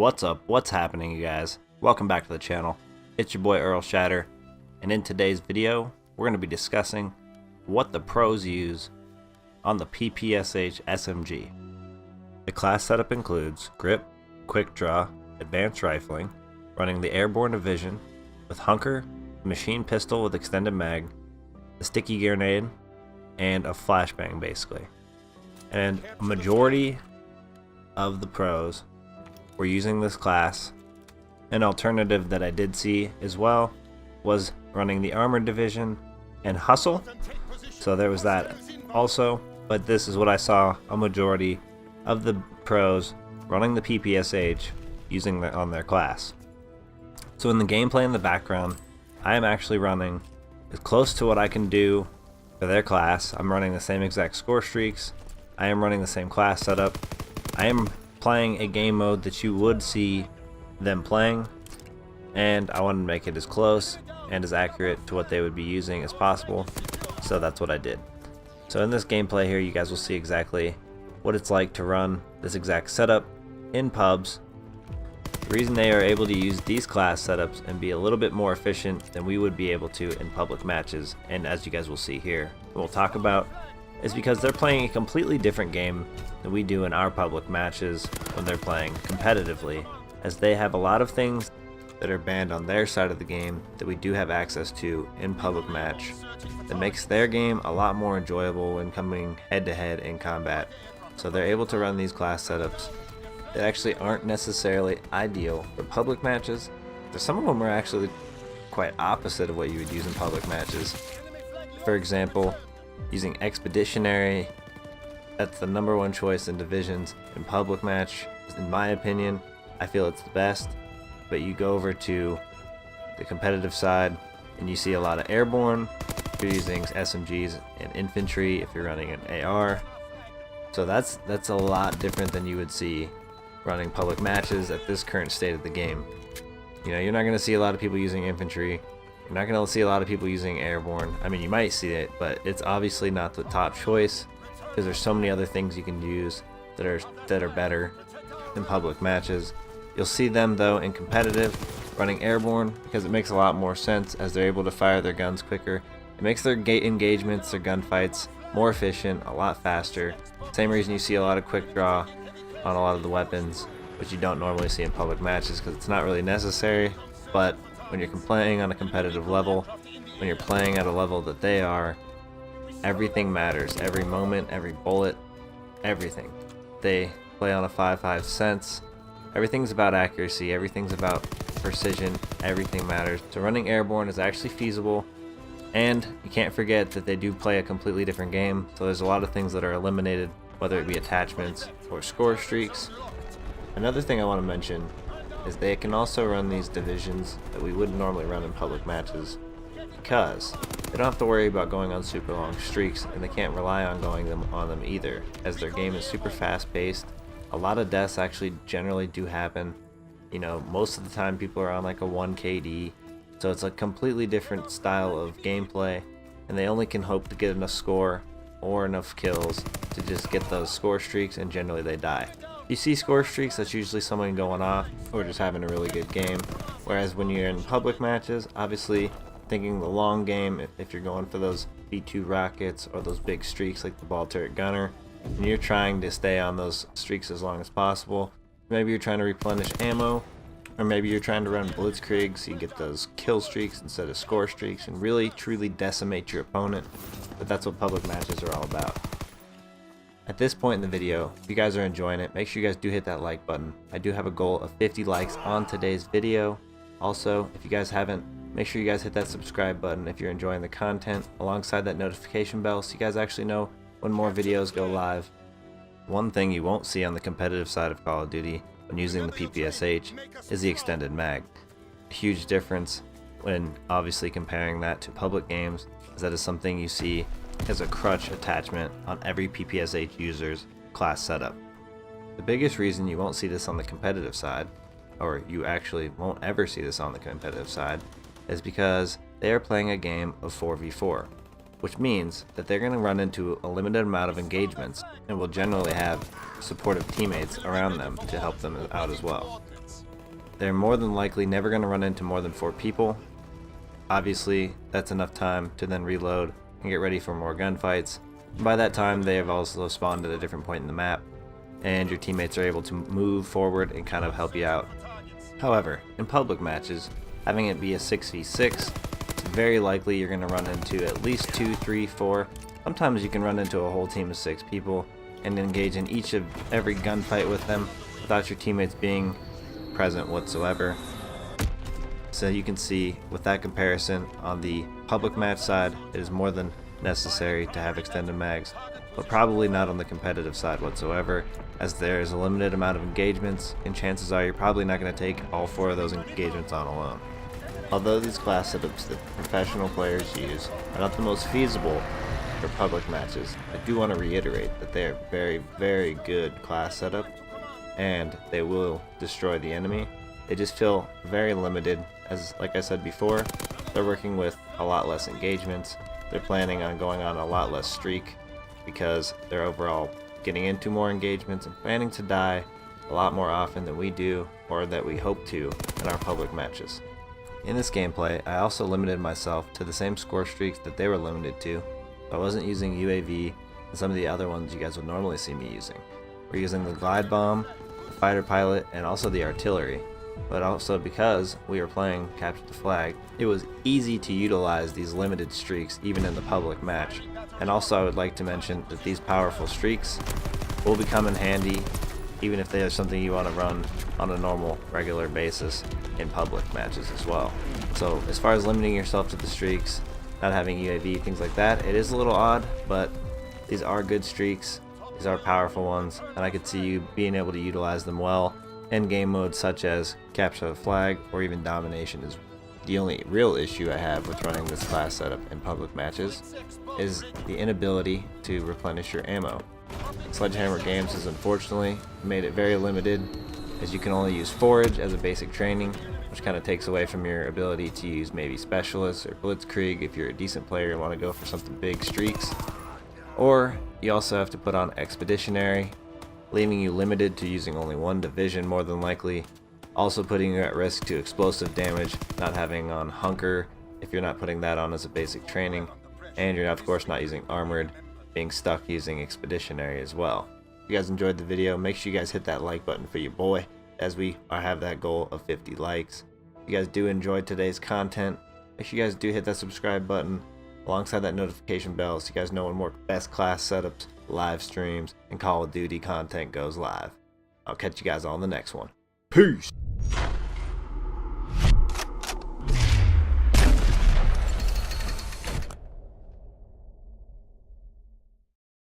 What's up? What's happening, you guys? Welcome back to the channel. It's your boy Earl Shatter, and in today's video we're going to be discussing what the pros use on the PPSh SMG. The class setup includes grip, quick draw, advanced rifling, running the airborne division with hunker, machine pistol with extended mag, a sticky grenade, and a flashbang basically. And a majority of the pros were using this class. An alternative that I did see as well was running the armored division and hustle, so there was that also, but this is what I saw a majority of the pros running the PPSh using on their class. So in the gameplay in the background, I am actually running as close to what I can do for their class. I'm running the same exact Scorestreaks. I am running the same class setup. I am playing a game mode that you would see them playing, and I wanted to make it as close and as accurate to what they would be using as possible, so that's what I did. So in this gameplay here, you guys will see exactly what it's like to run this exact setup in pubs. The reason they are able to use these class setups and be a little bit more efficient than we would be able to in public matches, and as you guys will see here, we'll talk about, is because they're playing a completely different game than we do in our public matches when they're playing competitively, as they have a lot of things that are banned on their side of the game that we do have access to in public match, that makes their game a lot more enjoyable when coming head to head in combat. So they're able to run these class setups that actually aren't necessarily ideal for public matches. Some of them are actually quite opposite of what you would use in public matches. For example, using Expeditionary, that's the #1 choice in divisions in public match. In my opinion, I feel it's the best, but you go over to the competitive side and you see a lot of airborne. If you're using SMGs and infantry, if you're running an AR, so that's a lot different than you would see running public matches at this current state of the game. You know, you're not going to see a lot of people using infantry. You're not going to see a lot of people using airborne. I mean, you might see it, but it's obviously not the top choice because there's so many other things you can use that are better in public matches. You'll see them though in competitive running airborne because it makes a lot more sense as they're able to fire their guns quicker. It makes their engagements, their gunfights more efficient, a lot faster. Same reason you see a lot of quick draw on a lot of the weapons, which you don't normally see in public matches because it's not really necessary. But when you're playing on a competitive level, when you're playing at a level that they are, everything matters. Every moment, every bullet, everything. They play on a 5.5 cents. Everything's about accuracy, everything's about precision, everything matters. So running airborne is actually feasible, and you can't forget that they do play a completely different game, so there's a lot of things that are eliminated, whether it be attachments or score streaks. Another thing I want to mention is they can also run these divisions that we wouldn't normally run in public matches because they don't have to worry about going on super long streaks, and they can't rely on going on them either, as their game is super fast paced. A lot of deaths actually generally do happen. You know, most of the time people are on like a 1 KD, so it's a completely different style of gameplay, and they only can hope to get enough score or enough kills to just get those score streaks, and generally they die. You see score streaks, that's usually someone going off or just having a really good game, whereas when you're in public matches, obviously thinking the long game, if you're going for those B2 rockets or those big streaks like the ball turret gunner, and you're trying to stay on those streaks as long as possible, maybe you're trying to replenish ammo, or maybe you're trying to run blitzkrieg so you get those kill streaks instead of score streaks and really truly decimate your opponent. But that's what public matches are all about. At this point in the video, if you guys are enjoying it, make sure you guys do hit that like button. I do have a goal of 50 likes on today's video. Also, if you guys haven't, make sure you guys hit that subscribe button if you're enjoying the content, alongside that notification bell so you guys actually know when more videos go live. One thing you won't see on the competitive side of Call of Duty when using the PPSh is the extended mag. A huge difference when obviously comparing that to public games, as that is something you see as a crutch attachment on every PPSh user's class setup. The biggest reason you won't see this on the competitive side, or you actually won't ever see this on the competitive side, is because they are playing a game of 4v4, which means that they're going to run into a limited amount of engagements and will generally have supportive teammates around them to help them out as well. they're more than likely never going to run into more than 4 people. Obviously, that's enough time to then reload and get ready for more gunfights. By that time, they have also spawned at a different point in the map, and your teammates are able to move forward and kind of help you out. However, in public matches, having it be a 6v6, it's very likely you're going to run into at least 2, 3, 4. Sometimes you can run into a whole team of 6 people and engage in each of every gunfight with them without your teammates being present whatsoever. So you can see with that comparison, on the public match side, it is more than necessary to have extended mags, but probably not on the competitive side whatsoever, as there is a limited amount of engagements, and chances are you're probably not going to take all 4 of those engagements on alone. Although these class setups that professional players use are not the most feasible for public matches, I do want to reiterate that they are very, very good class setup, and they will destroy the enemy. They just feel very limited, as like I said before, they're working with a lot less engagements. They're planning on going on a lot less streak because they're overall getting into more engagements and planning to die a lot more often than we do, or that we hope to in our public matches. In this gameplay, I also limited myself to the same Scorestreaks that they were limited to. I wasn't using UAV and some of the other ones you guys would normally see me using. We're using the glide bomb, the fighter pilot, and also the artillery. But also because we were playing Capture the Flag, it was easy to utilize these limited streaks even in the public match. And also I would like to mention that these powerful streaks will become in handy even if they are something you want to run on a normal, regular basis in public matches as well. So as far as limiting yourself to the streaks, not having UAV, things like that, it is a little odd, but these are good streaks, these are powerful ones, and I could see you being able to utilize them well in game modes such as Capture the Flag or even Domination. Is the only real issue I have with running this class setup in public matches is the inability to replenish your ammo. Sledgehammer Games has unfortunately made it very limited, as you can only use forage as a basic training, which kind of takes away from your ability to use maybe specialists or blitzkrieg if you're a decent player and want to go for something big streaks. Or you also have to put on expeditionary, leaving you limited to using only 1 division more than likely, also putting you at risk to explosive damage, not having on hunker if you're not putting that on as a basic training, and you're of course not using armored, being stuck using expeditionary as well. If you guys enjoyed the video, make sure you guys hit that like button for your boy, as we have that goal of 50 likes. If you guys do enjoy today's content, make sure you guys do hit that subscribe button alongside that notification bell so you guys know when more best class setups, live streams, and Call of Duty content goes live. I'll catch you guys on the next one. Peace!